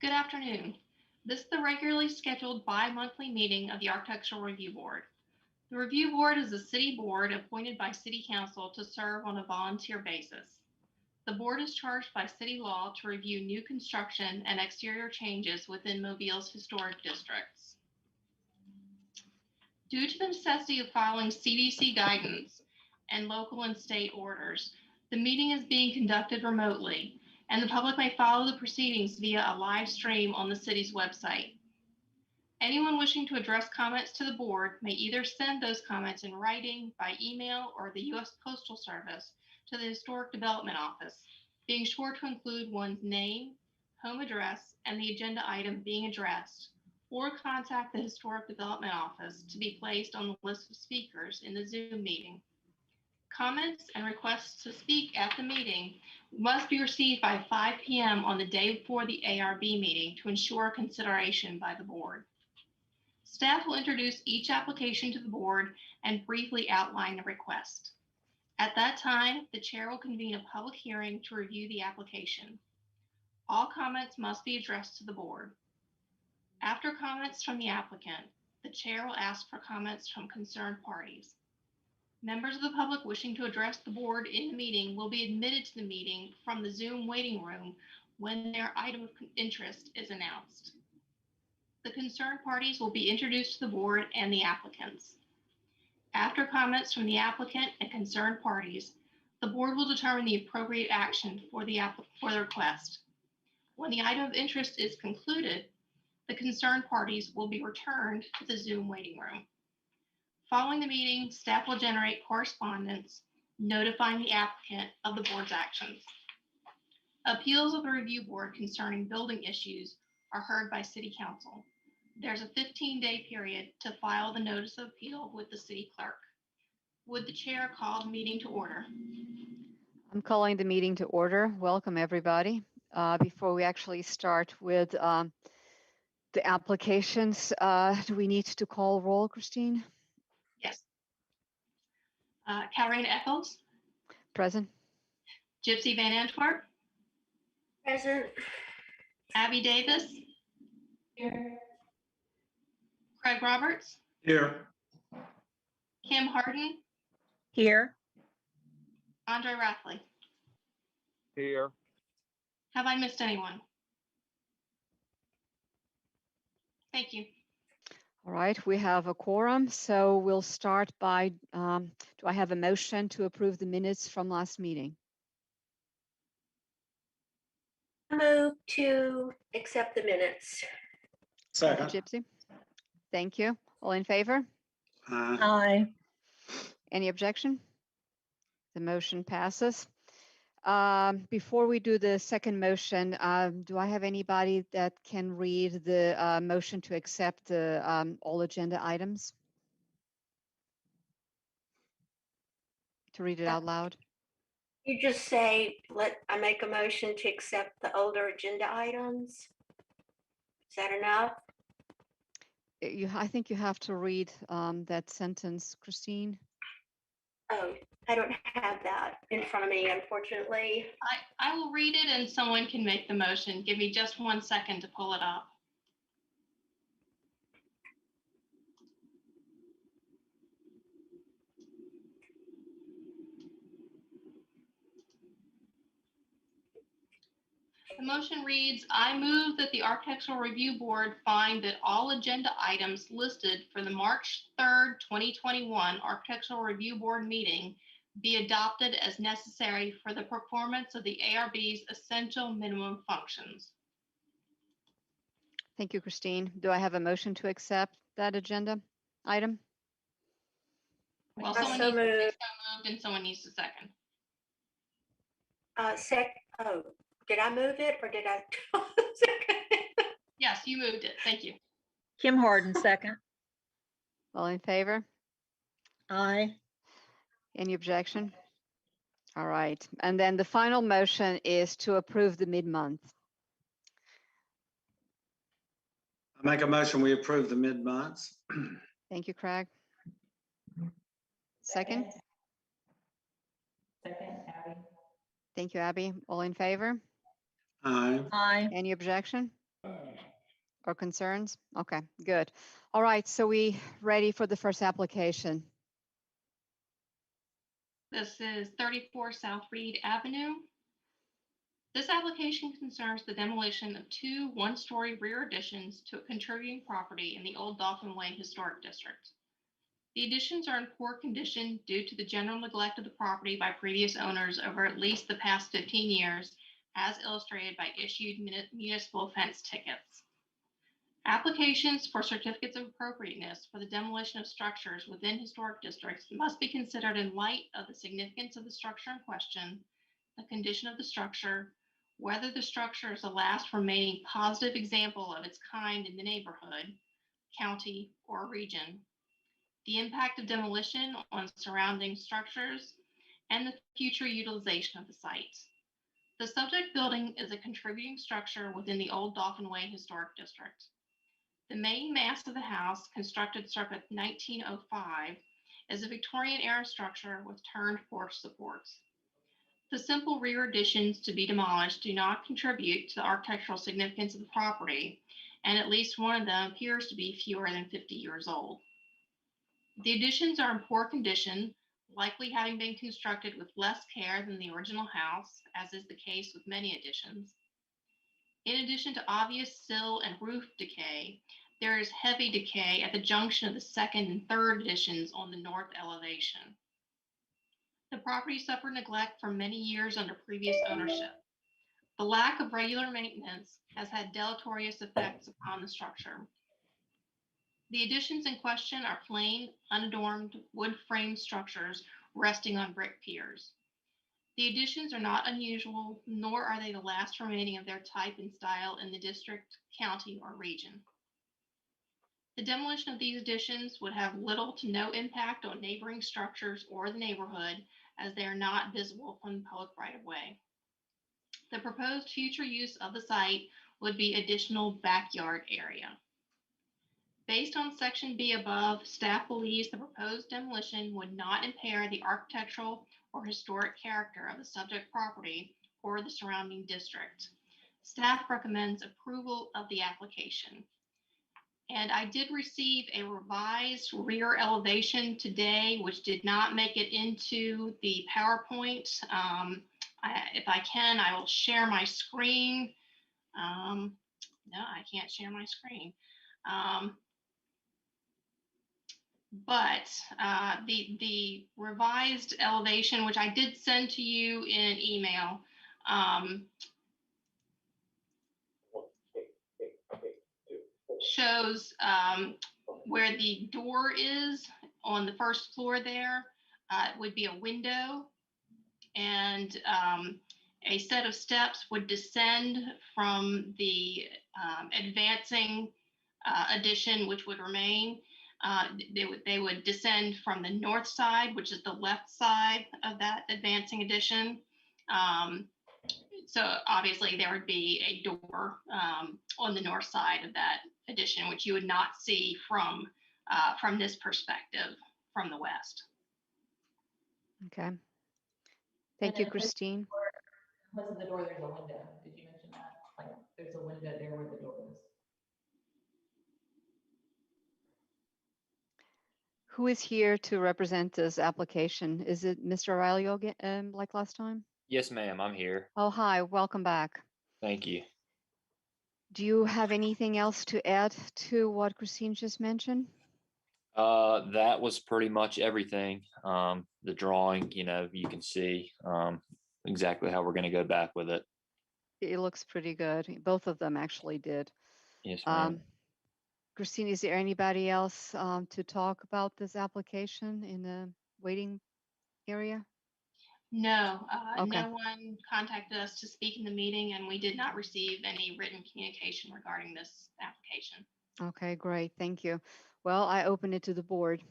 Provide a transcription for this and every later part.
Good afternoon. This is the regularly scheduled bi-monthly meeting of the Architectural Review Board. The Review Board is a city board appointed by City Council to serve on a volunteer basis. The board is charged by city law to review new construction and exterior changes within Mobile's historic districts. Due to the necessity of following CDC guidance and local and state orders, the meeting is being conducted remotely, and the public may follow the proceedings via a live stream on the city's website. Anyone wishing to address comments to the board may either send those comments in writing, by email, or the U.S. Postal Service to the Historic Development Office, being sure to include one's name, home address, and the agenda item being addressed, or contact the Historic Development Office to be placed on the list of speakers in the Zoom meeting. Comments and requests to speak at the meeting must be received by 5 p.m. on the day before the ARB meeting to ensure consideration by the board. Staff will introduce each application to the board and briefly outline the request. At that time, the chair will convene a public hearing to review the application. All comments must be addressed to the board. After comments from the applicant, the chair will ask for comments from concerned parties. Members of the public wishing to address the board in the meeting will be admitted to the meeting from the Zoom waiting room when their item of interest is announced. The concerned parties will be introduced to the board and the applicants. After comments from the applicant and concerned parties, the board will determine the appropriate action for the request. When the item of interest is concluded, the concerned parties will be returned to the Zoom waiting room. Following the meeting, staff will generate correspondence notifying the applicant of the board's actions. Appeals of the review board concerning building issues are heard by City Council. There's a 15-day period to file the notice of appeal with the city clerk. Would the chair call the meeting to order? I'm calling the meeting to order. Welcome, everybody. Before we actually start with the applications, do we need to call roll, Christine? Yes. Katarina Eccles. Present. Gypsy Van Antwerp. Present. Abby Davis. Here. Craig Roberts. Here. Kim Harden. Here. Andre Rathley. Here. Have I missed anyone? Thank you. All right, we have a quorum, so we'll start by, do I have a motion to approve the minutes from last meeting? Move to accept the minutes. Second. Gypsy? Thank you. All in favor? Aye. Any objection? The motion passes. Before we do the second motion, do I have anybody that can read the motion to accept the all agenda items? To read it out loud? You just say, I make a motion to accept the older agenda items. Is that enough? I think you have to read that sentence, Christine. Oh, I don't have that in front of me, unfortunately. I will read it and someone can make the motion. Give me just 1 second to pull it up. The motion reads, I move that the Architectural Review Board find that all agenda items listed for the March 3rd, 2021 Architectural Review Board meeting be adopted as necessary for the performance of the ARB's essential minimum functions. Thank you, Christine. Do I have a motion to accept that agenda item? Well, I someone so needs to moved. make that moved and someone needs to second. Oh, did I move it or did I? Yes, you moved it. Thank you. Kim Harden, second. All in favor? Aye. Any objection? All right. And then the final motion is to approve the mid-month. I make a motion, we approve the mid-months. Thank you, Craig. Second? Second, Abby. Thank you, Abby. All in favor? Aye. Aye. Any objection? or concerns? Okay, good. All right, so we ready for the first application. This is 34 South Reed Avenue. This application concerns the demolition of two one-story rear additions to a contributing property in the Old Dauphin Way Historic District. The additions are in poor condition due to the general neglect of the property by previous owners over at least the past 15 years, as illustrated by issued municipal offense tickets. Applications for certificates of appropriateness for the demolition of structures within historic districts must be considered in light of the significance of the structure in question, the condition of the structure, whether the structure is the last remaining positive example of its kind in the neighborhood, county, or region, the impact of demolition on surrounding structures, and the future utilization of the site. The subject building is a contributing structure within the Old Dauphin Way Historic District. The main mass of the house, constructed circa 1905, is a Victorian-era structure with turned porch supports. The simple rear additions to be demolished do not contribute to the architectural significance of the property, and at least one of them appears to be fewer than 50 years old. The additions are in poor condition, likely having been constructed with less care than the original house, as is the case with many additions. In addition to obvious sill and roof decay, there is heavy decay at the junction of the second and third additions on the north elevation. The property suffered neglect for many years under previous ownership. The lack of regular maintenance has had deleterious effects upon the structure. The additions in question are plain, unadorned wood frame structures resting on brick piers. The additions are not unusual, nor are they the last remaining of their type and style in the district, county, or region. The demolition of these additions would have little to no impact on neighboring structures or the neighborhood, as they are not visible from the public right-of-way. The proposed future use of the site would be additional backyard area. Based on section B above, staff believes the proposed demolition would not impair the architectural or historic character of the subject property or the surrounding district. Staff recommends approval of the application. And I did receive a revised rear elevation today, which did not make it into the PowerPoint. If I can, I will share my screen. No, I can't share my screen. But the revised elevation, which I did send to you in an email, shows where the door is on the first floor there. It would be a window, and a set of steps would descend from the advancing addition, which would remain. They would descend from the north side, which is the left side of that advancing addition. So obviously there would be a door on the north side of that addition, which you would not see from this perspective from the west. Okay. Thank you, Christine. Because of the door, there's a window. Did you mention that? Like, there's a window there where the door is. Who is here to represent this application? Is it Mr. Aurelio again, like last time? Yes, ma'am, I'm here. Oh, hi, welcome back. Thank you. Do you have anything else to add to what Christine just mentioned? That was pretty much everything. The drawing, you can see exactly how we're going to go back with it. It looks pretty good. Both of them actually did. Yes, ma'am. Christine, is there anybody else to talk about this application in the waiting area? No, Okay. no one contacted us to speak in the meeting, and we did not receive any written communication regarding this application. Okay, great. Thank you. Well, I open it to the board.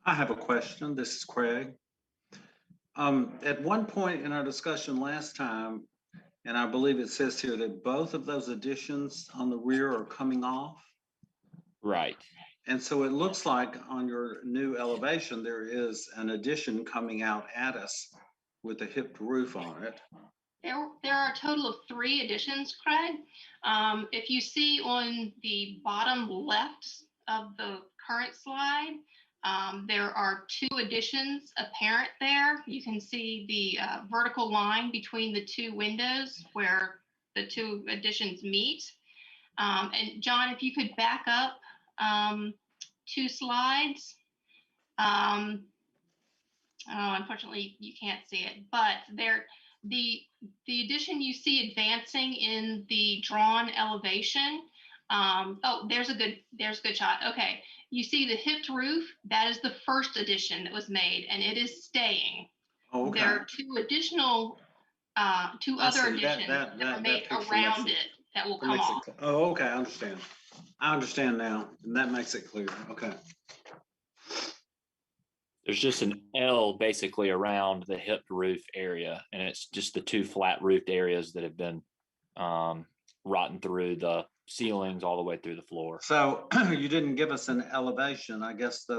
I have a question. This is Craig. At one point in our discussion last time, and I believe it says here that both of those additions on the rear are coming off. Right. And so it looks like on your new elevation, there is an addition coming out at us with a hipped roof on it. There are a total of 3 additions, Craig. If you see on the bottom left of the current slide, there are 2 additions apparent there. You can see the vertical line between the 2 windows where the 2 additions meet. And John, if you could back up 2 slides. Unfortunately, you can't see it, but the addition you see advancing in the drawn elevation. Oh, there's a good shot. Okay, you see the hipped roof. That is the first addition that was made, and it is staying. Oh, okay. There are 2 additional, 2 I other see. additions that were made picture makes around it that will come off. Oh, okay, I understand. I understand now, and that makes it clear. Okay. There's just an L basically around the hipped roof area, and it's just the 2 flat roofed areas that have been rotten through the ceilings all the way through the floor. So you didn't give us an elevation. I guess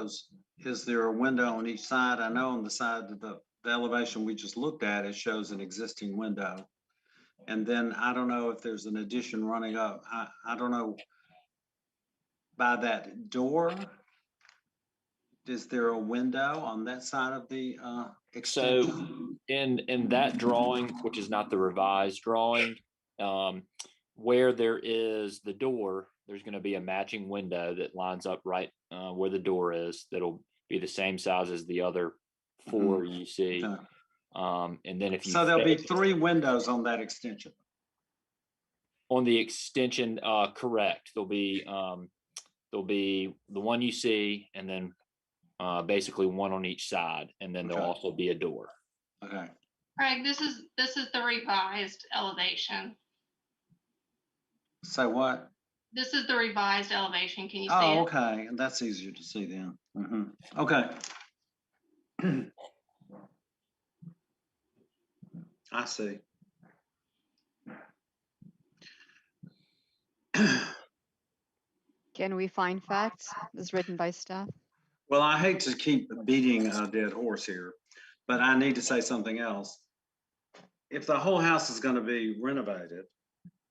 is there a window on each side? I know on the side of the elevation we just looked at, it shows an existing window. And then I don't know if there's an addition running up. I don't know. By that door, is there a window on that side of the extension? So in that drawing, which is not the revised drawing, where there is the door, there's going to be a matching window that lines up right where the door is. That'll be the same size as the other 4 you see. Okay. And then if you So there'll be 3 windows on that extension. on the extension, correct. There'll be the one you see, and then basically one on each side, and then there'll Okay. also be a door. Okay. Craig, this is the revised elevation. So what? This is the revised elevation. Can you see Oh, it? okay, and that's easier to see then. Mhm. Okay. I see. Can we find facts as written by staff? Well, I hate to keep beating a dead horse here, but I need to say something else. If the whole house is going to be renovated,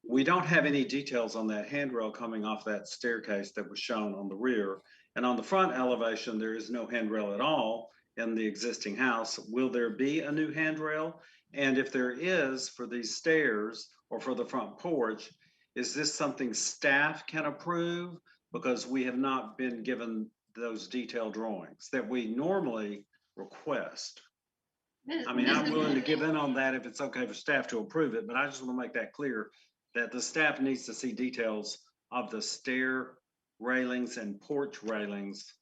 we don't have any details on that handrail coming off that staircase that was shown on the rear. And on the front elevation, there is no handrail at all in the existing house. Will there be a new handrail? And if there is for these stairs or for the front porch, is this something staff can approve? Because we have not been given those detailed drawings that we normally request. I mean, I'm willing to give in on that if it's okay for staff to approve it, but I just want to make that clear that the staff needs to see details of the stair railings and porch railings.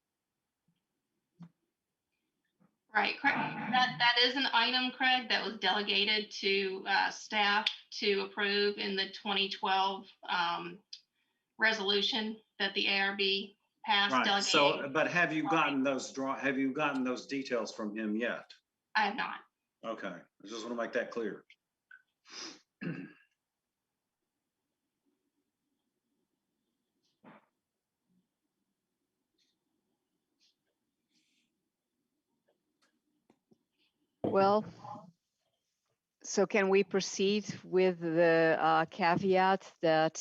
Right, Craig. That is an item, Craig, that was delegated to staff to approve in the 2012 resolution that the ARB passed. Right. So, delegating. but have you gotten those details from him yet? I have not. Okay, I just want to make that clear. Well, so can we proceed with the caveat that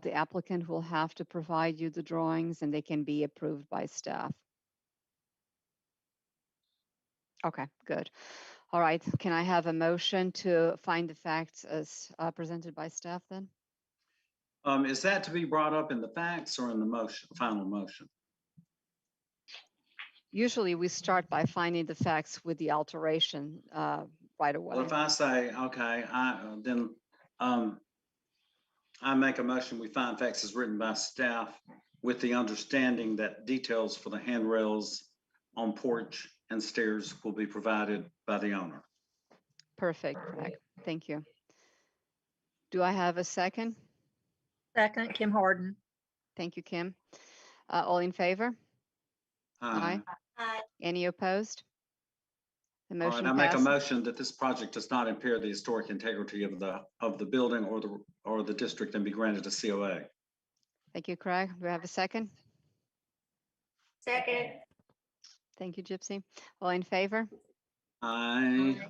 the applicant will have to provide you the drawings and they can be approved by staff? Okay, good. All right, can I have a motion to find the facts as presented by staff then? Is that to be brought up in the facts or in the motion, final motion? Usually we start by finding the facts with the alteration right away. Well, if I say, okay, then I make a motion, we find facts as written by staff with the understanding that details for the handrails on porch and stairs will be provided by the owner. Perfect, Craig. Thank you. Do I have a second? Second, Kim Harden. Thank you, Kim. All in favor? Aye. Any opposed? The All right, motion I make a passes. motion that this project does not impair the historic integrity of the building or the district and be granted a COA. Thank you, Craig. Do I have a second? Second. Thank you, Gypsy. All in favor? Aye.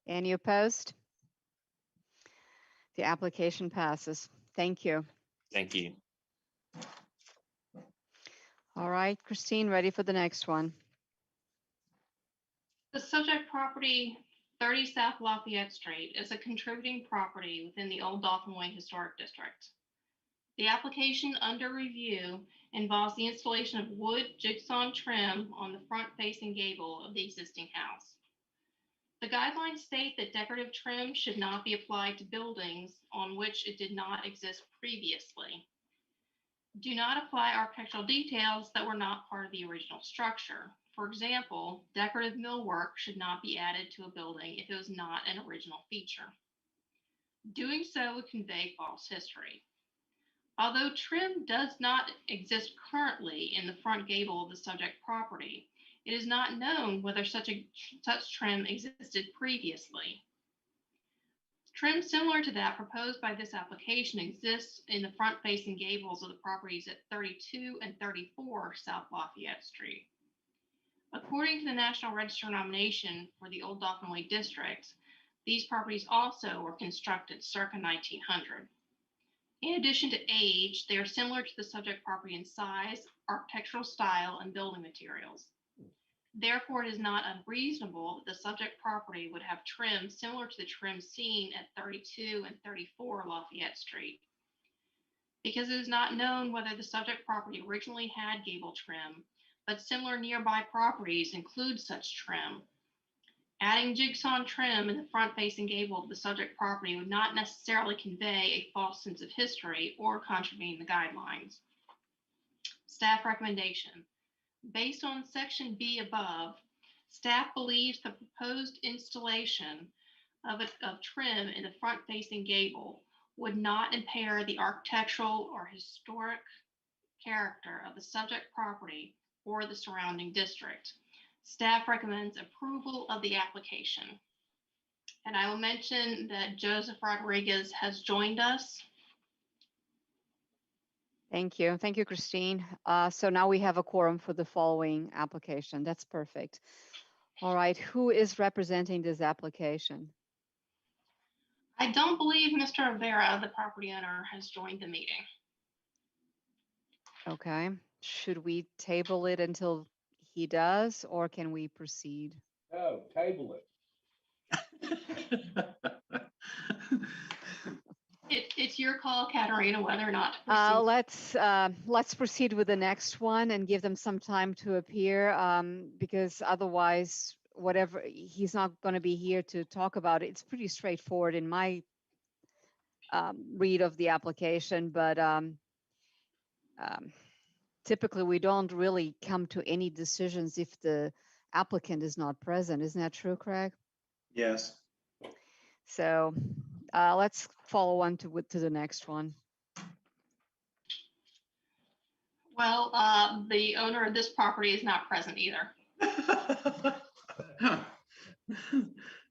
Any opposed? The application passes. Thank you. Thank you. All right, Christine, ready for the next one. The subject property, 30 South Lafayette Street, is a contributing property within the Old Dauphin Way Historic District. The application under review involves the installation of wood jigsaw trim on the front-facing gable of the existing house. The guidelines state that decorative trim should not be applied to buildings on which it did not exist previously. Do not apply architectural details that were not part of the original structure. For example, decorative millwork should not be added to a building if it was not an original feature. Doing so would convey false history. Although trim does not exist currently in the front gable of the subject property, it is not known whether such trim existed previously. Trim similar to that proposed by this application exists in the front-facing gables of the properties at 32 and 34 South Lafayette Street. According to the National Register nomination for the Old Dauphin Way District, these properties also were constructed circa 1900. In addition to age, they are similar to the subject property in size, architectural style, and building materials. Therefore, it is not unreasonable that the subject property would have trim similar to the trim seen at 32 and 34 Lafayette Street. Because it is not known whether the subject property originally had gable trim, but similar nearby properties include such trim, adding jigsaw trim in the front-facing gable of the subject property would not necessarily convey a false sense of history or contravene the guidelines. Staff recommendation. Based on section B above, staff believes the proposed installation of trim in the front-facing gable would not impair the architectural or historic character of the subject property or the surrounding district. Staff recommends approval of the application. And I will mention that Joseph Rodriguez has joined us. Thank you. Thank you, Christine. So now we have a quorum for the following application. That's perfect. All right, who is representing this application? I don't believe Mr. Rivera, the property owner, has joined the meeting. Okay, should we table it until he does, or can we proceed? No, table it. It's your call, Katerina, whether or not to proceed. Let's proceed with the next one and give them some time to appear, because otherwise, whatever, he's not going to be here to talk about it. It's pretty straightforward in my read of the application, but typically we don't really come to any decisions if the applicant is not present. Isn't that true, Craig? Yes. So let's follow on to the next one. Well, the owner of this property is not present either.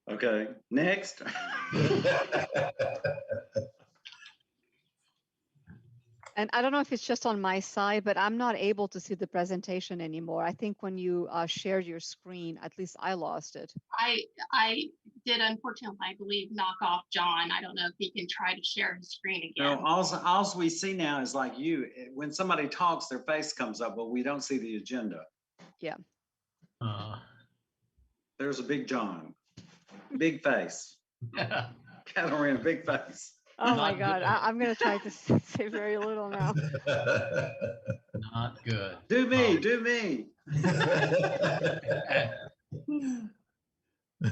Okay, next. And I don't know if it's just on my side, but I'm not able to see the presentation anymore. I think when you shared your screen, at least I lost it. I did, unfortunately, I believe, knock off John. I don't know if he can try to share his screen again. No, all we see now is like you, when somebody talks, their face comes up, but we don't see the agenda. Yeah. There's a big John, big face. Katarina, big face. Oh my God, I'm going to try to say very little now. Not good. Do me.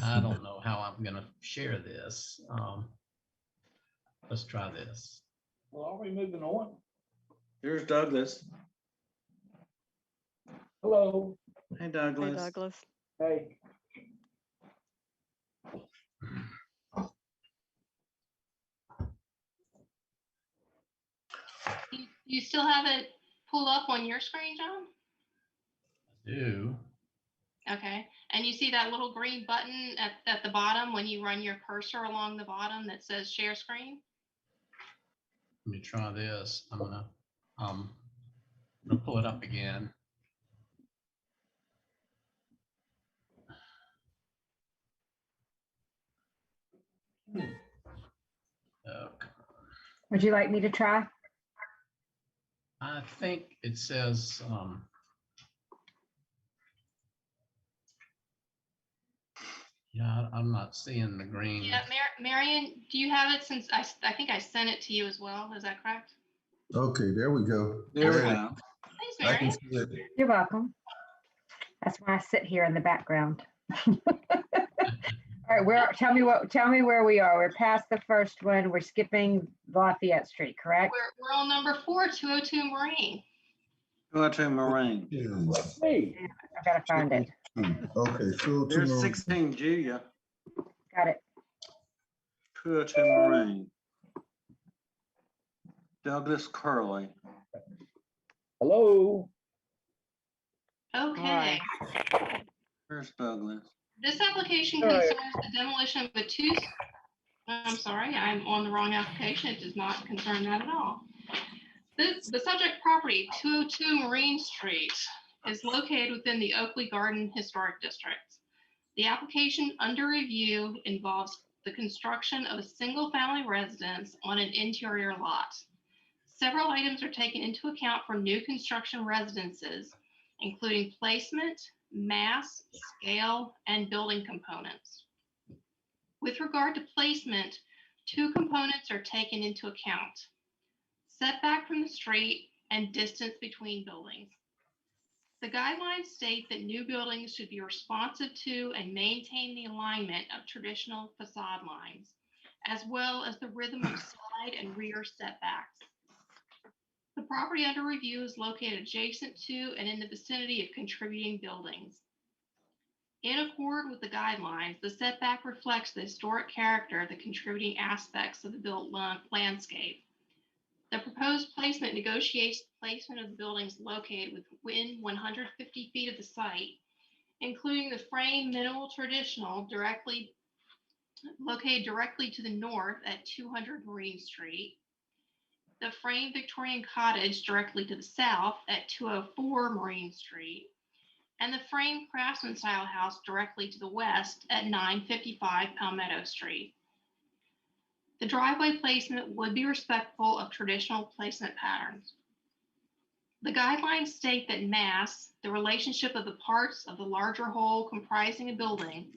I don't know how I'm gonna share this. Let's try this. Well, are we moving on? Here's Douglas. Hello. Hey, Douglas. Hey, Douglas. Hey. You still have it pulled up on your screen, John? I do. Okay, and you see that little green button at the bottom when you run your cursor along the bottom that says share screen? Let me try this. I'm gonna pull it up again. Okay. Would you like me to try? I think it says, yeah, I'm not seeing the green. Yeah, Marion, do you have it since I think I sent it to you as well? Is that correct? Okay, there we go. There we There go. Thanks, I can Marion. see it. You're welcome. That's why I sit here in the background. All right, tell me where we are. We're past the first one. We're skipping Lafayette Street, correct? We're on number 4, 202 Marine. Go to Marine. Yes. I gotta find it. Okay, so There's tomorrow. 16 Julia. Got it. 202 Marine. Douglas Curley. Hello. Okay. Where's Douglas? This application All right. concerns the demolition of I'm sorry, I'm on the wrong application. It does not concern that at all. The subject property, 202 Marine Street, is located within the Oakley Garden Historic District. The application under review involves the construction of a single-family residence on an interior lot. Several items are taken into account for new construction residences, including placement, mass, scale, and building components. With regard to placement, 2 components are taken into account: setback from the street and distance between buildings. The guidelines state that new buildings should be responsive to and maintain the alignment of traditional facade lines, as well as the rhythm of side and rear setbacks. The property under review is located adjacent to and in the vicinity of contributing buildings. In accord with the guidelines, the setback reflects the historic character of the contributing aspects of the built landscape. The proposed placement negotiates the placement of the buildings located within 150 feet of the site, including the frame minimal traditional located directly to the north at 200 Marine Street, the frame Victorian cottage directly to the south at 204 Marine Street, and the frame craftsman style house directly to the west at 955 Palmetto Street. The driveway placement would be respectful of traditional placement patterns. The guidelines state that mass, the relationship of the parts of the larger whole comprising a building,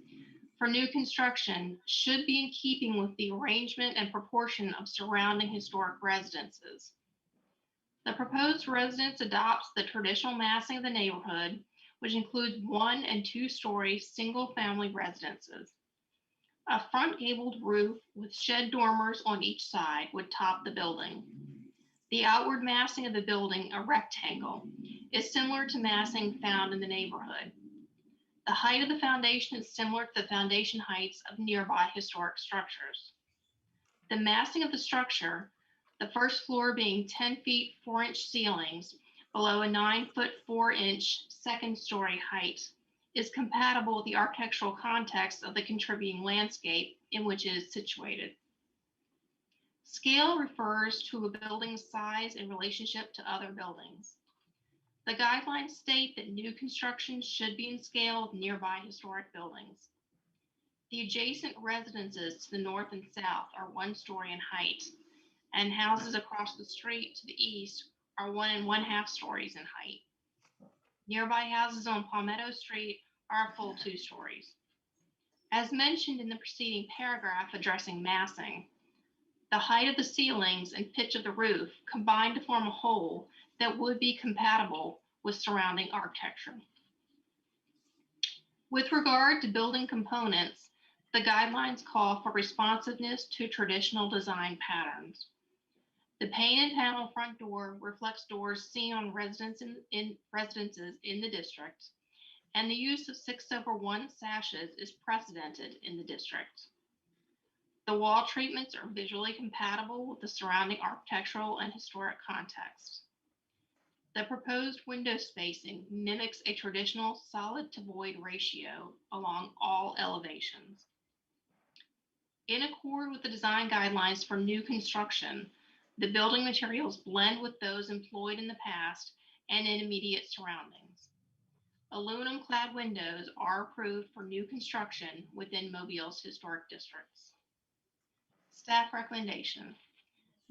for new construction should be in keeping with the arrangement and proportion of surrounding historic residences. The proposed residence adopts the traditional massing of the neighborhood, which includes 1- and 2-story single-family residences. A front gabled roof with shed dormers on each side would top the building. The outward massing of the building, a rectangle, is similar to massing found in the neighborhood. The height of the foundation is similar to the foundation heights of nearby historic structures. The massing of the structure, the first floor being 10 feet 4-inch ceilings below a 9-foot 4-inch second-story height, is compatible with the architectural context of the contributing landscape in which it is situated. Scale refers to a building's size in relationship to other buildings. The guidelines state that new construction should be in scale with nearby historic buildings. The adjacent residences to the north and south are 1 story in height, and houses across the street to the east are 1 1/2 stories in height. Nearby houses on Palmetto Street are a full 2 stories. As mentioned in the preceding paragraph addressing massing, the height of the ceilings and pitch of the roof combine to form a whole that would be compatible with surrounding architecture. With regard to building components, the guidelines call for responsiveness to traditional design patterns. The painted panel front door reflects doors seen on residences in the district, and the use of 6/1 sashes is precedented in the district. The wall treatments are visually compatible with the surrounding architectural and historic context. The proposed window spacing mimics a traditional solid to void ratio along all elevations. In accord with the design guidelines for new construction, the building materials blend with those employed in the past and in immediate surroundings. Aluminum clad windows are approved for new construction within Mobile's historic districts. Staff recommendation.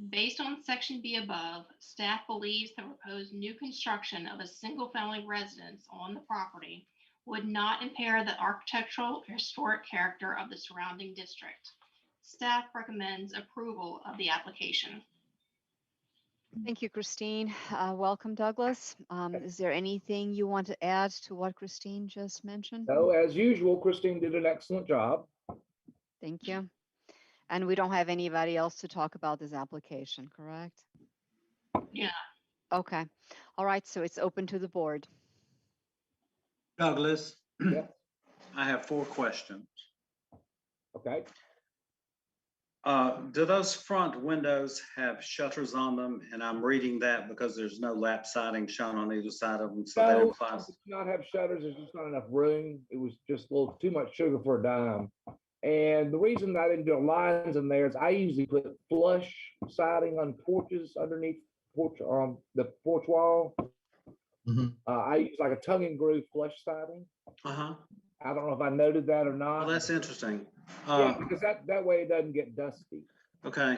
Based on section B above, staff believes the proposed new construction of a single-family residence on the property would not impair the architectural or historic character of the surrounding district. Staff recommends approval of the application. Thank you, Christine. Welcome, Douglas. Is there anything you want to add to what Christine just mentioned? No, as usual, Christine did an excellent job. Thank you. And we don't have anybody else to talk about this application, correct? Yeah. Okay. All right. So it's open to the board. Douglas, Yep. I have 4 questions. Okay. Do those front windows have shutters on them? And I'm reading that because there's no lap siding shown on either side of them. So that No, implies, it does not have shutters. There's just not enough room. It was just a little too much sugar for a dime. And the reason I didn't do lines in there is I usually put flush siding on porches underneath porch on the porch wall. Mhm. I use like a tongue and groove flush siding. uh-huh. I don't know if I noted that or Well, not. that's interesting. Yeah, because that way it doesn't get dusty. Okay,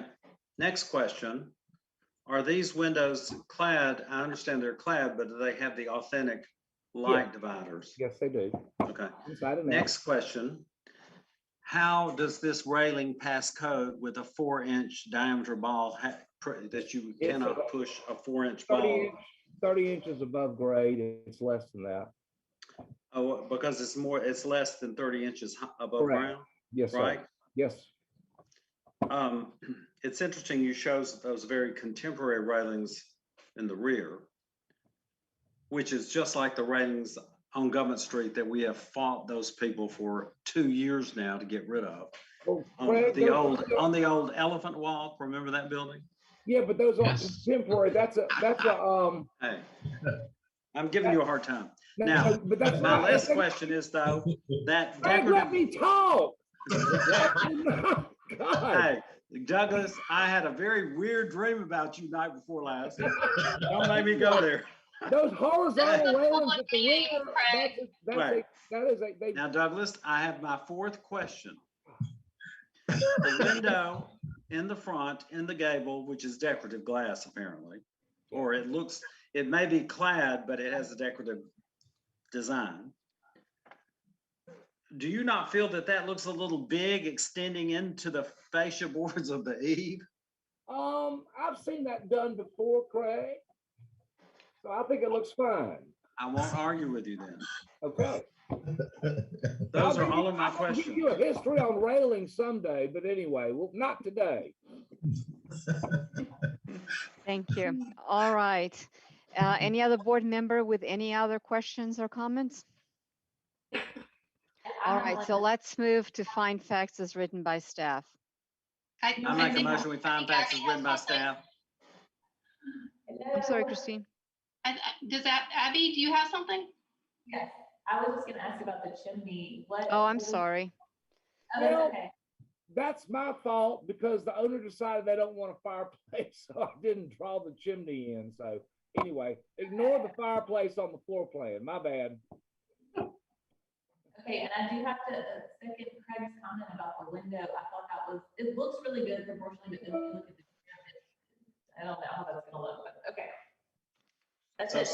next question. Are these windows clad? I understand they're clad, but do they have the authentic light dividers? Yes, they do. Okay, Inside and out. next question. How does this railing pass code with a 4-inch diameter ball that you It's cannot push a 4-inch 30 ball? inch, 30 inches above grade. It's less than that. Oh, because it's less than 30 inches above Correct. ground, Yes, sir. right? Yes. It's interesting you shows those very contemporary railings in the rear, which is just like the railings on Government Street that we have fought those people for 2 years now to get rid of. Oh, On Craig, the those- old Elephant Walk, remember that building? Yeah, but those are Yes. contemporary. That's a Hey, I'm giving you a hard time. no, Now, but that's my not. last question is though, that Craig, let decorative, me talk. God. hey, Douglas, I had a very weird dream about you night before last. Don't make me go there. Those horizontal railings at the Meeting, rear, Craig. Right. that is a, they, Now, Douglas, I have my 4th question. The window in the front, in the gable, which is decorative glass apparently, or it may be clad, but it has a decorative design. Do you not feel that that looks a little big extending into the fascia boards of the eave? I've seen that done before, Craig. So I think it looks fine. I won't argue with you then. Okay. Those I'll are give all you- of my I'll give questions. you a history on railing someday, but anyway, well, not today. Thank you. All right. Any other board member with any other questions or comments? All right, so let's move to find facts as written by staff. I make a motion, we find facts as written by staff. I'm sorry, Christine. Does that, Abby, do you have something? Yes, I was just gonna ask about the chimney. Oh, I'm sorry. Oh, that's Well, okay. That's my fault because the owner decided they don't want a fireplace, so I didn't draw the chimney in. So anyway, ignore the fireplace on the floor plan. My bad. Okay, and I do have to second Craig's comment about the window. I thought that was, it looks really good proportionally, but then when you look at the I don't know how that's gonna look, but okay. That's So it.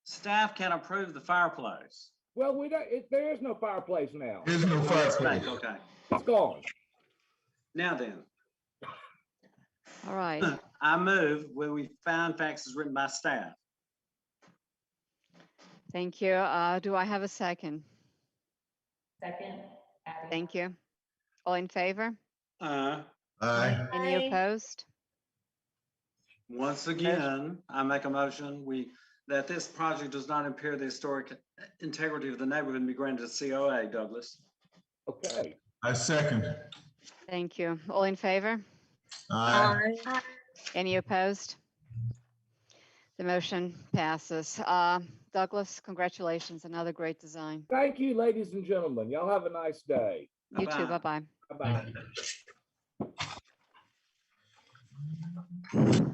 staff can approve the fireplace. Well, we don't. There is no fireplace now. There's no fireplace. Right, okay. It's gone. Now then, All right. I move where we find facts as written by staff. Thank you. Do I have a second? Second. Abby. Thank you. All in favor? Aye. Any Aye. opposed? Once again, I make a motion, that this project does not impair the historic integrity of the neighborhood and be granted a COA, Douglas. Okay. I second. Thank you. All in favor? Aye. Any opposed? The motion passes. Douglas, congratulations. Another great design. Thank you, ladies and gentlemen. Y'all have a nice day. You too. Bye-bye. Bye-bye. Bye-bye.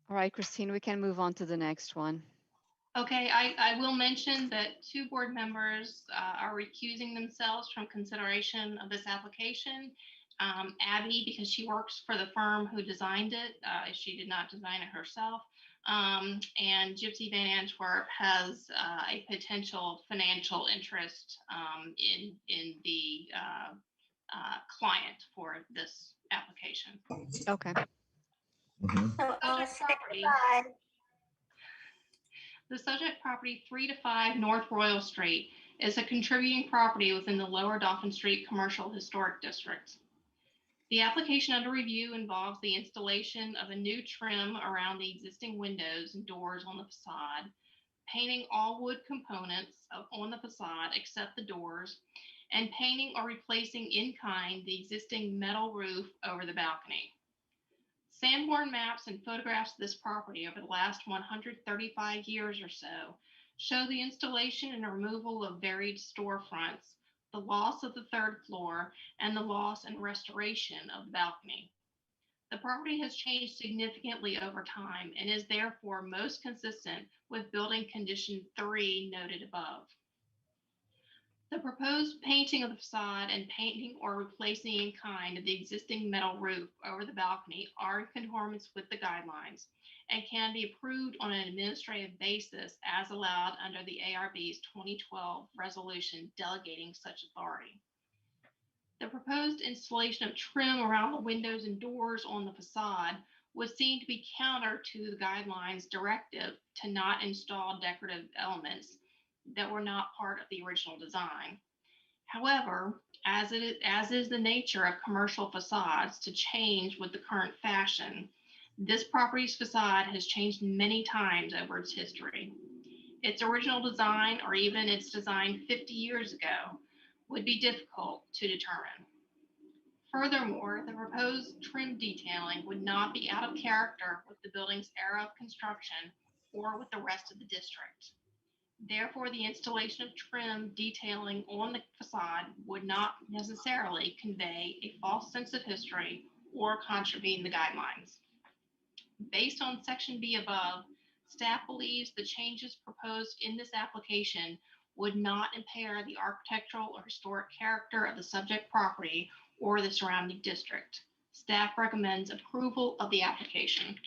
All right, Christine, we can move on to the next one. Okay, I will mention that 2 board members are recusing themselves from consideration of this application. Abby, because she works for the firm who designed it. She did not design it herself. And Gypsy Van Antwerp has a potential financial interest in the client for this application. Okay. Mhm. So I'll Subject say property. goodbye. The subject property 3 to 5 North Royal Street is a contributing property within the Lower Dauphin Street Commercial Historic District. The application under review involves the installation of a new trim around the existing windows and doors on the facade, painting all wood components on the facade except the doors, and painting or replacing in kind the existing metal roof over the balcony. Sanborn maps and photographs of this property over the last 135 years or so show the installation and removal of varied storefronts, the loss of the third floor, and the loss and restoration of the balcony. The property has changed significantly over time and is therefore most consistent with building condition 3 noted above. The proposed painting of the facade and painting or replacing in kind of the existing metal roof over the balcony are in conformance with the guidelines and can be approved on an administrative basis as allowed under the ARB's 2012 resolution delegating such authority. The proposed installation of trim around the windows and doors on the facade would seem to be counter to the guidelines directive to not install decorative elements that were not part of the original design. However, as is the nature of commercial facades to change with the current fashion, this property's facade has changed many times over its history. Its original design, or even its design 50 years ago, would be difficult to determine. Furthermore, the proposed trim detailing would not be out of character with the building's era of construction or with the rest of the district. Therefore, the installation of trim detailing on the facade would not necessarily convey a false sense of history or contravene the guidelines. Based on section B above, staff believes the changes proposed in this application would not impair the architectural or historic character of the subject property or the surrounding district. Staff recommends approval of the application.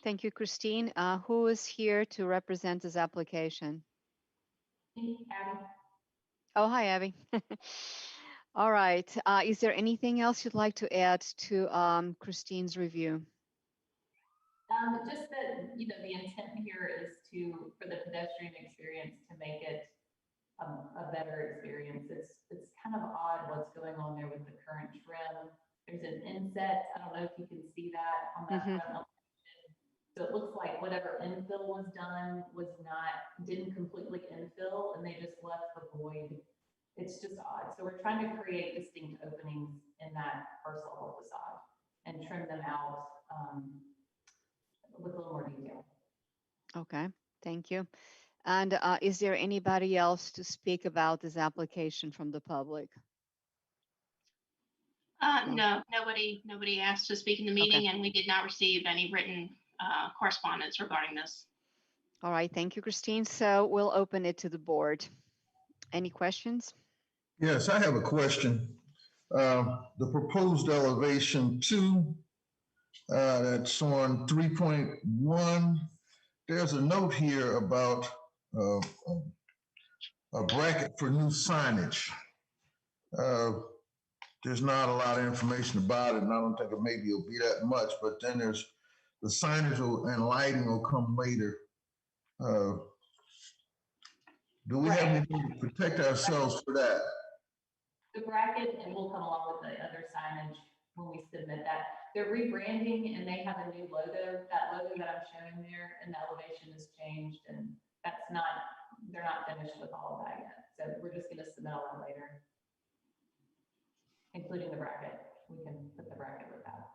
Thank you, Christine. Who is here to represent this application? Abby? Oh, hi, Abby. All right. Is there anything else you'd like to add to Christine's review? Just that, the intent here is for the pedestrian experience to make it a better experience. It's kind of odd what's going on there with the current trim. There's an inset. I don't know if you can see that on that front elevation. So it looks like whatever infill was done didn't completely infill, and they just left the void. It's just odd. So we're trying to create distinct openings in that first level facade and trim them out with a little more detail. Okay, thank you. And is there anybody else to speak about this application from the public? No, nobody asked to speak in the meeting, and we did not receive any written correspondence regarding this. All right, thank you, Christine. So we'll open it to the board. Any questions? Yes, I have a question. The proposed elevation 2, that's on 3.1. There's a note here about a bracket for new signage. There's not a lot of information about it, and I don't think it maybe will be that much, but then there's the signage and lighting will come later. Do we have anything to protect ourselves for that? The bracket, and we'll come along with the other signage when we submit that. They're rebranding and they have a new logo. That logo that I'm showing there and the elevation has changed, and they're not finished with all of that yet. So we're just gonna submit all that later, including the bracket. We can put the bracket with that.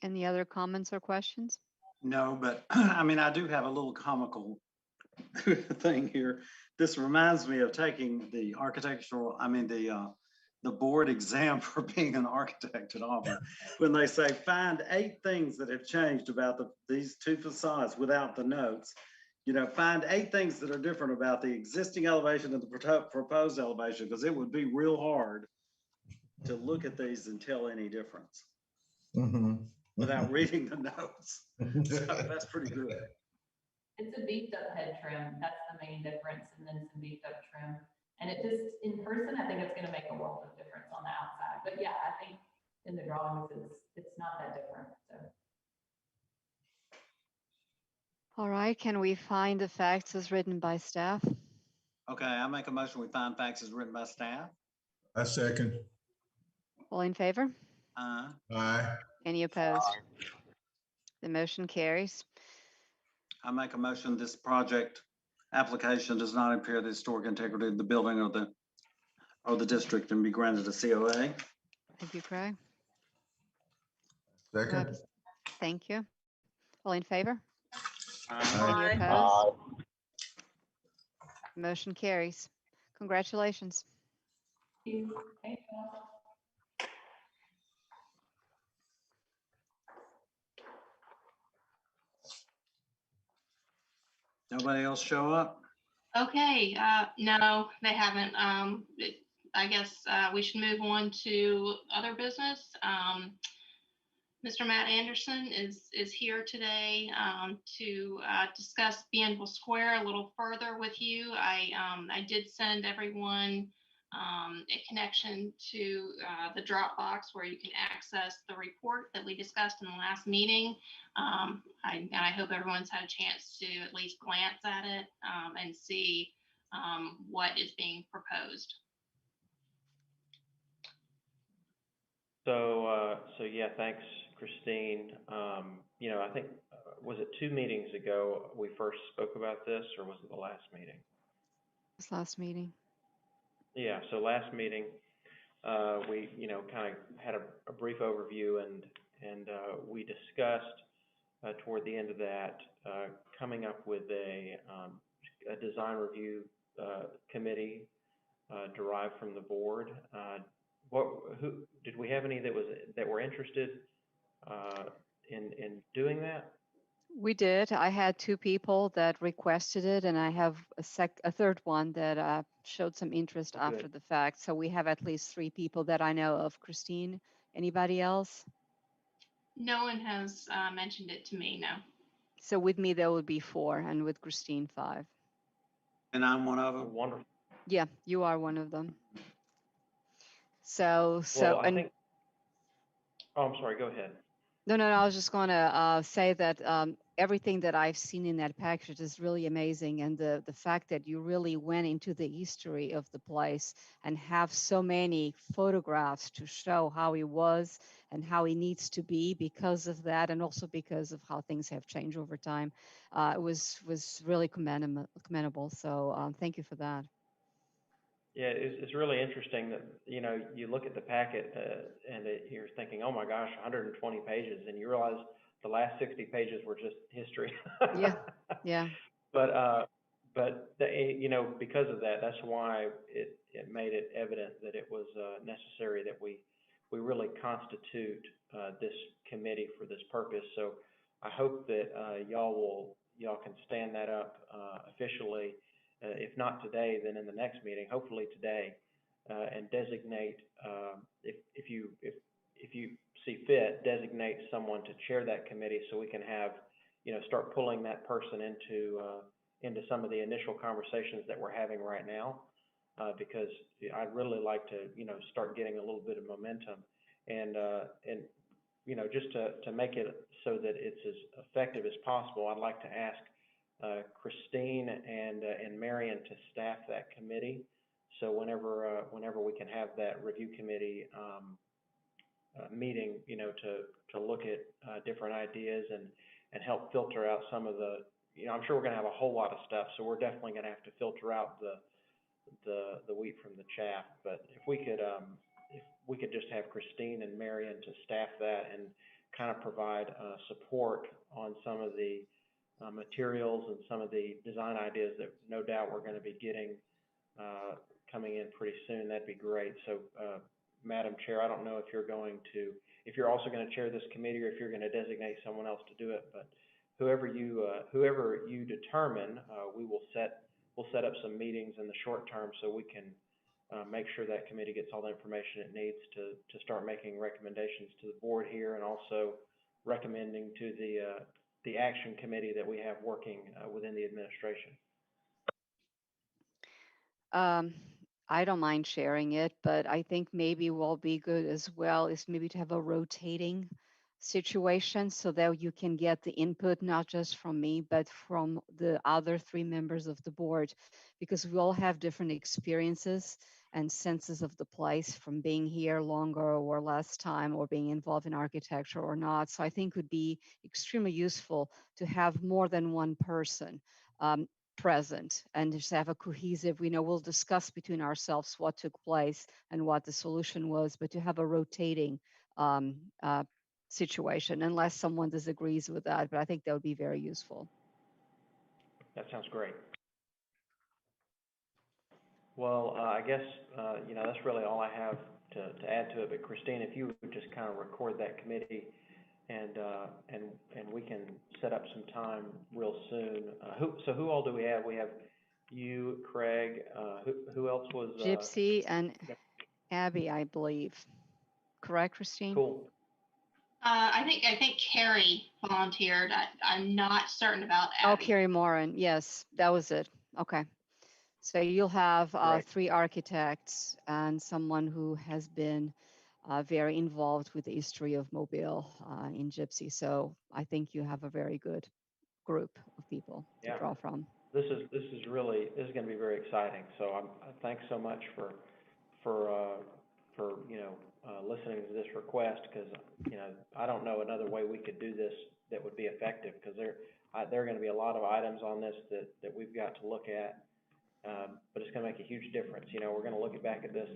Any other comments or questions? No, but I mean, I do have a little comical thing here. This reminds me of taking the the board exam for being an architect at Auburn, when they say, find 8 things that have changed about these 2 facades without the notes. find 8 things that are different about the existing elevation and the proposed elevation, because it would be real hard to look at these and tell any difference without reading the notes. So that's pretty good. It's a beefed up head trim. That's the main difference, and then some beefed up trim. And it just, in person, I think it's gonna make a world of difference on the outside. But yeah, I think in the drawings, it's not that different, so. All right, can we find the facts as written by staff? Okay, I make a motion, we find facts as written by staff. I second. All in favor? Aye. Any opposed? The motion carries. I make a motion, this project application does not impair the historic integrity of the building or the district and be granted a COA. Thank you, Craig. Do I have Second. a- Thank you. All in favor? Aye. Any opposed? Motion carries. Congratulations. Thank you. Thank you. Nobody else show up? Okay, no, they haven't. I guess we should move on to other business. Mr. Matt Anderson is here today to discuss Bienville Square a little further with you. I did send everyone a connection to the Dropbox where you can access the report that we discussed in the last meeting. I hope everyone's had a chance to at least glance at it and see what is being proposed. So yeah, thanks, Christine. I think, was it 2 meetings ago we first spoke about this, or was it the last meeting? This last meeting. Yeah, so last meeting, we, kind of had a brief overview and we discussed toward the end of that, coming up with a design review committee derived from the board. Did we have any that were interested in doing that? We did. I had 2 people that requested it, and I have a third one that showed some interest after Good. the fact. So we have at least 3 people that I know of. Christine, anybody else? No one has mentioned it to me, no. So with me, there would be 4, and with Christine, 5. And I'm one of them. Wonderful. Yeah, you are one of them. So, Well, I and think, oh, I'm sorry, go ahead. no, I was just going to say that everything that I've seen in that package is really amazing. And the fact that you really went into the history of the place and have so many photographs to show how it was and how it needs to be because of that, and also because of how things have changed over time, it was really commendable. So thank you for that. Yeah, it's really interesting that, you look at the packet and you're thinking, oh my gosh, 120 pages, and you realize the last 60 pages were just history. Yeah. But because of that, that's why it made it evident that it was necessary that we really constitute this committee for this purpose. So I hope that y'all can stand that up officially. If not today, then in the next meeting, hopefully today, and designate, if you see fit, designate someone to chair that committee so we can have, start pulling that person into some of the initial conversations that we're having right now, because I'd really like to, start getting a little bit of momentum and just to make it so that it's as effective as possible. I'd like to ask Christine and Marion to staff that committee. So whenever we can have that review committee meeting, to look at different ideas and help filter out some of the, I'm sure we're going to have a whole lot of stuff, so we're definitely going to have to filter out the wheat from the chaff. But if we could just have Christine and Marion to staff that and kind of provide support on some of the materials and some of the design ideas that no doubt we're going to be getting coming in pretty soon, that'd be great. So, Madam Chair, I don't know if you're also going to chair this committee or if you're going to designate someone else to do it, but whoever you determine, we'll set up some meetings in the short term so we can make sure that committee gets all the information it needs to start making recommendations to the board here, and also recommending to the action committee that we have working within the administration. I don't mind sharing it, but I think maybe what will be good as well is maybe to have a rotating situation so that you can get the input not just from me, but from the other 3 members of the board, because we all have different experiences and senses of the place from being here longer or less time, or being involved in architecture or not. So I think it would be extremely useful to have more than one person present and just have a cohesive, we'll discuss between ourselves what took place and what the solution was, but to have a rotating situation, unless someone disagrees with that. But I think that would be very useful. That sounds great. Well, I guess, that's really all I have to add to it. But Christine, if you would just kind of record that committee, and we can set up some time real soon. Who all do we have? We have you, Craig, who else was? Gypsy and Abby, I believe. Correct, Christine? Cool. I think Carrie volunteered. I'm not certain about Abby. Oh, Carrie Moran. Yes, that was it. Okay. So you'll have Right. 3 architects and someone who has been very involved with the history of Mobile in Gypsy. So I think you have a very good group of people to draw from. This is going to be very exciting. So thanks so much for listening to this request, because I don't know another way we could do this that would be effective, because there are going to be a lot of items on this that we've got to look at, but it's going to make a huge difference. We're going to look back at this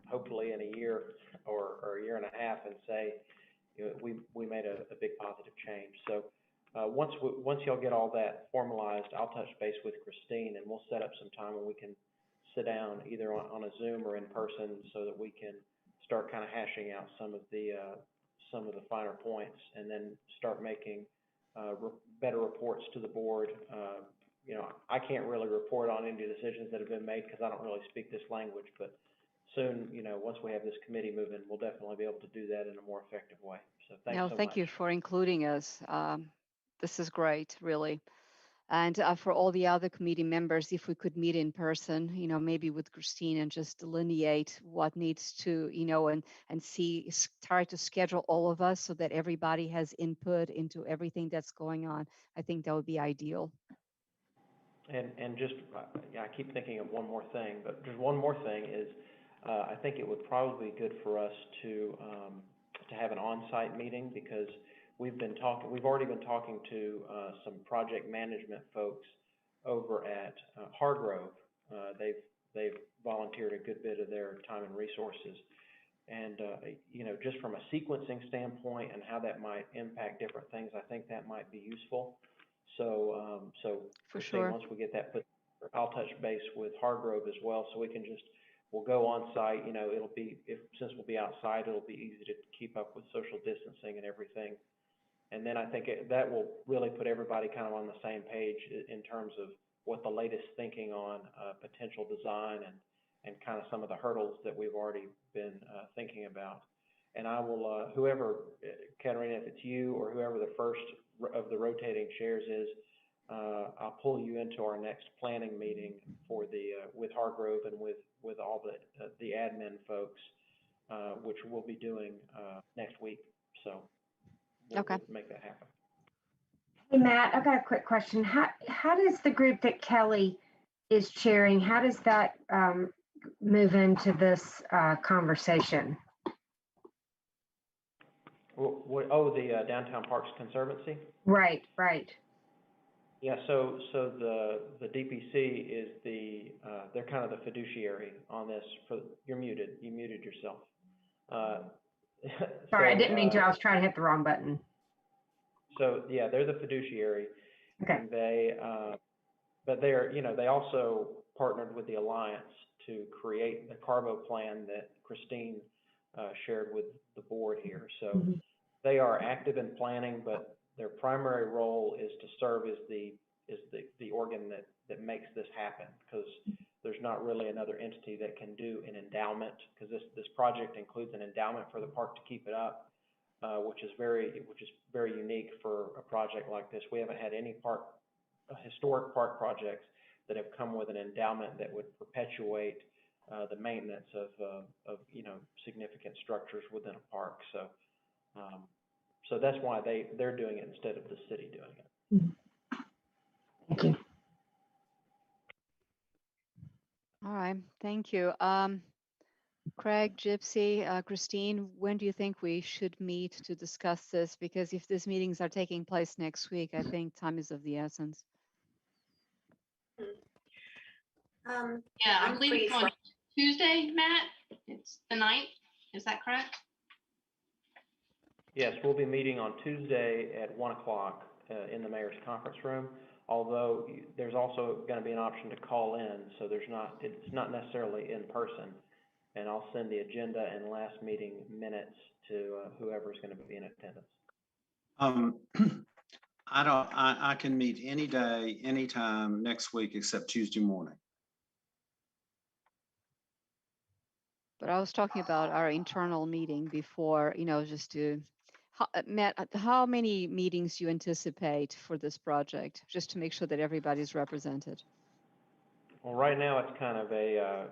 hopefully in a year or a year and a half and say we made a big positive change. So once y'all get all that formalized, I'll touch base with Christine, and we'll set up some time when we can sit down either on a Zoom or in person, so that we can start kind of hashing out some of the finer points, and then start making better reports to the board. I can't really report on any decisions that have been made because I don't really speak this language, but soon, once we have this committee moving, we'll definitely be able to do that in a more effective way. So thanks so much. Thank you for including us. This is great, really. And for all the other committee members, if we could meet in person, maybe with Christine, and just delineate what needs to, and try to schedule all of us so that everybody has input into everything that's going on. I think that would be ideal. And just, I keep thinking of one more thing, but just one more thing is, I think it would probably be good for us to have an on-site meeting, because we've already been talking to some project management folks over at Hargrove. They've volunteered a good bit of their time and resources, and just from a sequencing standpoint and how that might impact different things, I think that might be useful. So for sure, once we get that put, I'll touch base with Hargrove as well, so we'll go on site. Since we'll be outside, it'll be easy to keep up with social distancing and everything. And then I think that will really put everybody kind of on the same page in terms of what the latest thinking on potential design and kind of some of the hurdles that we've already been thinking about. And I will, whoever, Katerina, if it's you or whoever the first of the rotating chairs is, I'll pull you into our next planning meeting for with Hargrove and with all the admin folks, which we'll be doing next week. So we'll make that happen. Hey, Matt, I've got a quick question. How does the group that Kelly is chairing, how does that move into this conversation? The Downtown Parks Conservancy? Right. Yeah, so the DPC is they're kind of the fiduciary on this. You're muted. You muted yourself. Sorry, I didn't mean to. I was trying to hit the wrong button. So yeah, they're the fiduciary. Okay. And but they also partnered with the Alliance to create the Carbo plan that Christine shared with the board here. So they are active in planning, but their primary role is to serve as the organ that makes this happen, because there's not really another entity that can do an endowment, because this project includes an endowment for the park to keep it up, which is very unique for a project like this. We haven't had any historic park projects that have come with an endowment that would perpetuate the maintenance of significant structures within a park. So that's why they're doing it instead of the city doing it. Thank you. All right, thank you. Craig, Gypsy, Christine, when do you think we should meet to discuss this? Because if these meetings are taking place next week, I think time is of the essence. Yeah, I I'm believe free it's on Tuesday, Matt. It's the 9th. Is that correct? Yes, we'll be meeting on Tuesday at 1 o'clock in the mayor's conference room. Although there's also going to be an option to call in, so it's not necessarily in person. And I'll send the agenda and last meeting minutes to whoever's going to be in attendance. I can meet any day, anytime next week except Tuesday morning. But I was talking about our internal meeting before, just to, Matt, how many meetings do you anticipate for this project, just to make sure that everybody's represented? Well, right now it's kind of a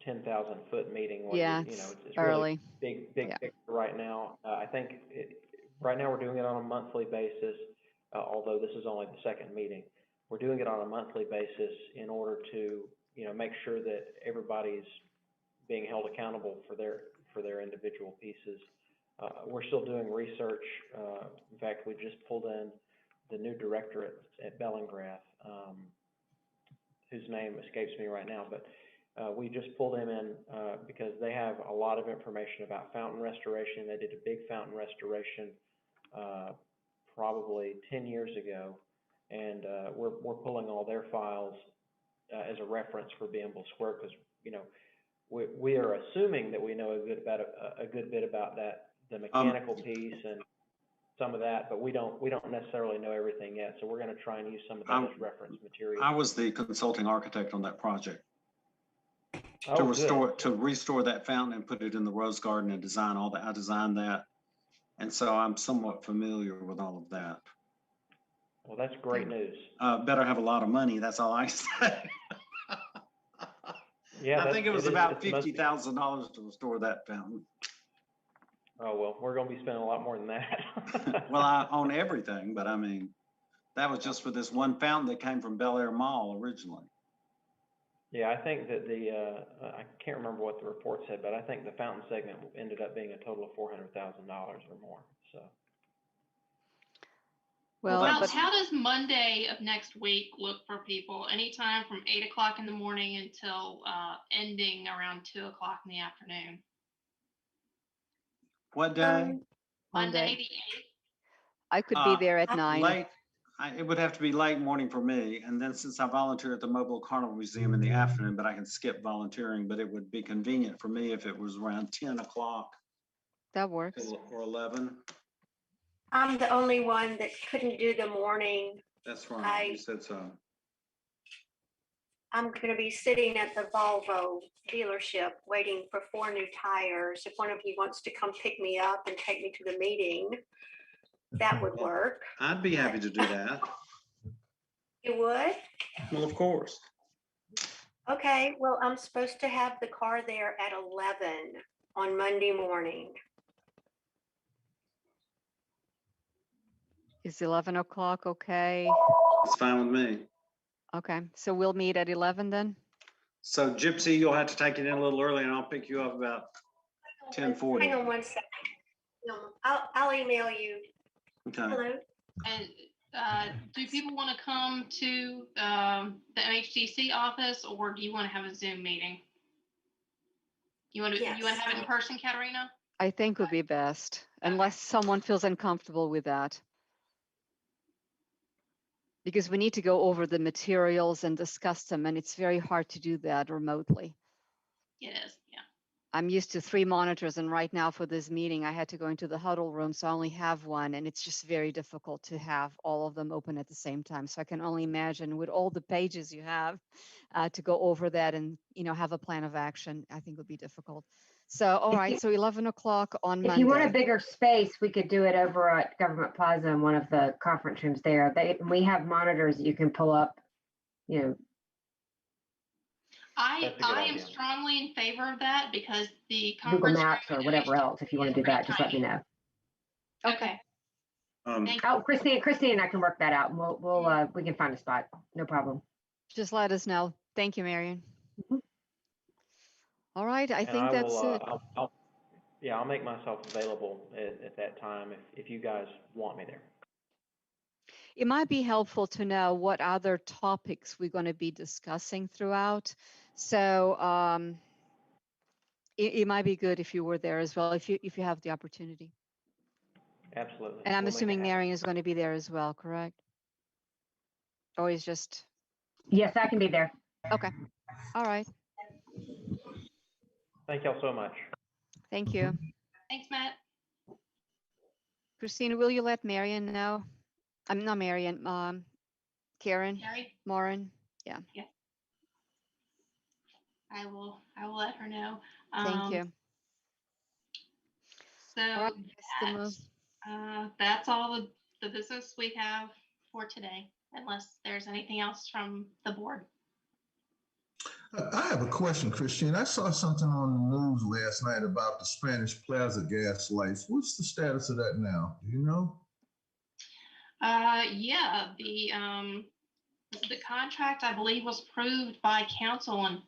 10,000 foot meeting. Yeah, it's early. Really big Yeah. picture right now. I think right now we're doing it on a monthly basis, although this is only the second meeting. We're doing it on a monthly basis in order to make sure that everybody's being held accountable for their individual pieces. We're still doing research. In fact, we just pulled in the new director at Bellingrath, whose name escapes me right now, but we just pulled him in because they have a lot of information about fountain restoration. They did a big fountain restoration probably 10 years ago, and we're pulling all their files as a reference for Bienville Square, because we are assuming that we know a good bit about that, the mechanical piece and some of that, but we don't necessarily know everything yet. So we're going to try and use some of that as reference material. I was the consulting architect on that project Oh, to restore that fountain and put it in the rose garden and design all that. I designed that, and so I'm somewhat familiar with all of that. Well, that's great news. Better have a lot of money. That's all I say. Yeah, I think it was about $50,000 to restore that fountain. Oh, well, we're going to be spending a lot more than that. Well, I own everything, but I mean, that was just for this one fountain that came from Bel Air Mall originally. Yeah, I think that I can't remember what the report said, but I think the fountain segment ended up being a total of $400,000 or more. So. Well, how does Monday of next week look for people? Anytime from 8 o'clock in the morning until ending around 2 o'clock in the afternoon. What day? Monday the 8th. I could be there at 9. Late. It would have to be late morning for me. And then since I volunteer at the Mobile Carnival Museum in the afternoon, but I can skip volunteering, but it would be convenient for me if it was around 10 o'clock. That works. Or 11. I'm the only one that couldn't do the morning. That's right. You said so. I'm going to be sitting at the Volvo dealership waiting for 4 new tires. If one of you wants to come pick me up and take me to the meeting, that would work. I'd be happy to do that. You would? Well, of course. Okay, well, I'm supposed to have the car there at 11 on Monday morning. Is 11 o'clock okay? It's fine with me. Okay, so we'll meet at 11 then? So Gypsy, you'll have to take it in a little early and I'll pick you up about 10:40. Hang on one second. No, I'll email you. Okay. Hello? And do people want to come to the MHDC office, or do you want to have a Zoom meeting? You want to have it in person, Katerina? I think would be best, unless someone feels uncomfortable with that. Because we need to go over the materials and discuss them, and it's very hard to do that remotely. It is, yeah. I'm used to 3 monitors, and right now for this meeting, I had to go into the huddle room, so I only have one, and it's just very difficult to have all of them open at the same time. So I can only imagine with all the pages you have to go over that and, have a plan of action, I think would be difficult. So, all right, so 11 o'clock on If you want a Monday. bigger space, we could do it over at Government Plaza in one of the conference rooms there. We have monitors that you can pull up, I That's a good am idea. strongly in favor of that because the Google conference Maps room or at whatever HQ else. If you want is to do that, pretty just let me tiny. know. Okay. Um, Oh, Christine and I can work that out. We can find a spot. No problem. Just let us know. Thank you, Marion. All right, I And think I that's will, it. I'll make myself available at that time if you guys want me there. It might be helpful to know what other topics we're going to be discussing throughout. So it might be good if you were there as well, if you have the opportunity. Absolutely. And I'm We'll make it assuming happen. Marion is going to be there as well, correct? Or is just, Yes, I can be there. okay. All right. Thank y'all so much. Thank you. Thanks, Matt. Christina, will you let Marion know? I'm not Marion, Karen, Carrie, Lauren. Yeah, I will let her know. thank you. So All right, that's that's all the business we have for today, unless there's anything else from the board. I have a question, Christine. I saw something on the news last night about the Spanish Plaza gas lights. What's the status of that now? Do you know? Yeah, the contract, I believe, was approved by council on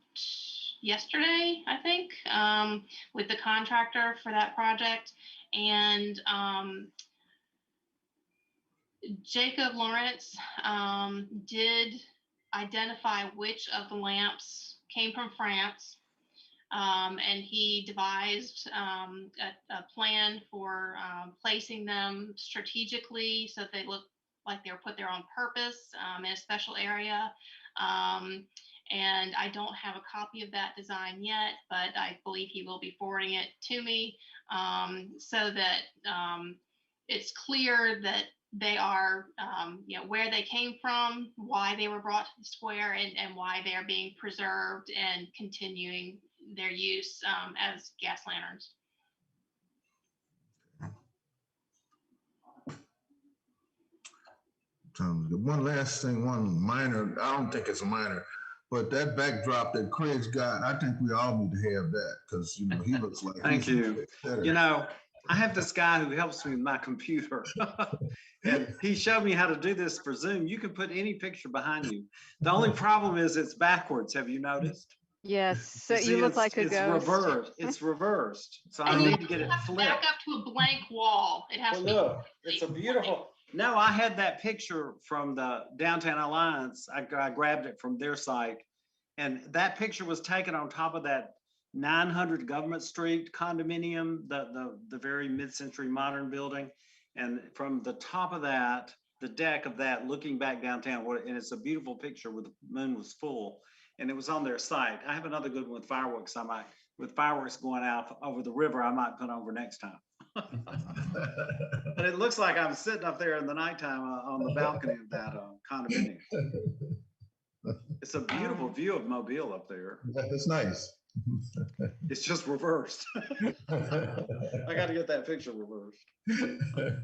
yesterday, I think, with the contractor for that project. And Jacob Lawrence did identify which of the lamps came from France. And he devised a plan for placing them strategically so they look like they were put there on purpose in a special area. And I don't have a copy of that design yet, but I believe he will be forwarding it to me so that it's clear that they are, where they came from, why they were brought to the square, and why they're being preserved and continuing their use as gas lanterns. The one last thing, one minor, I don't think it's a minor, but that backdrop that Craig's got, I think we all need to have that because, he looks like. Thank you. I have this guy who helps me with my computer. And he showed me how to do this for Zoom. You can put any picture behind you. The only problem is it's backwards. Have you noticed? Yes, so you look like a ghost. Reversed. It's reversed. So I need to get it flipped. Back up to a blank wall. It has to be. Look, it's a beautiful. No, I had that picture from the Downtown Alliance. I grabbed it from their site. And that picture was taken on top of that 900 Government Street condominium, the very mid-century modern building. And from the top of that, the deck of that, looking back downtown, and it's a beautiful picture where the moon was full, and it was on their site. I have another good one with fireworks. With fireworks going out over the river, I might put over next time. But it looks like I'm sitting up there in the nighttime on the balcony of that condominium. It's a beautiful view of Mobile up there. That's nice. It's just reversed. I got to get that picture reversed. Thank you.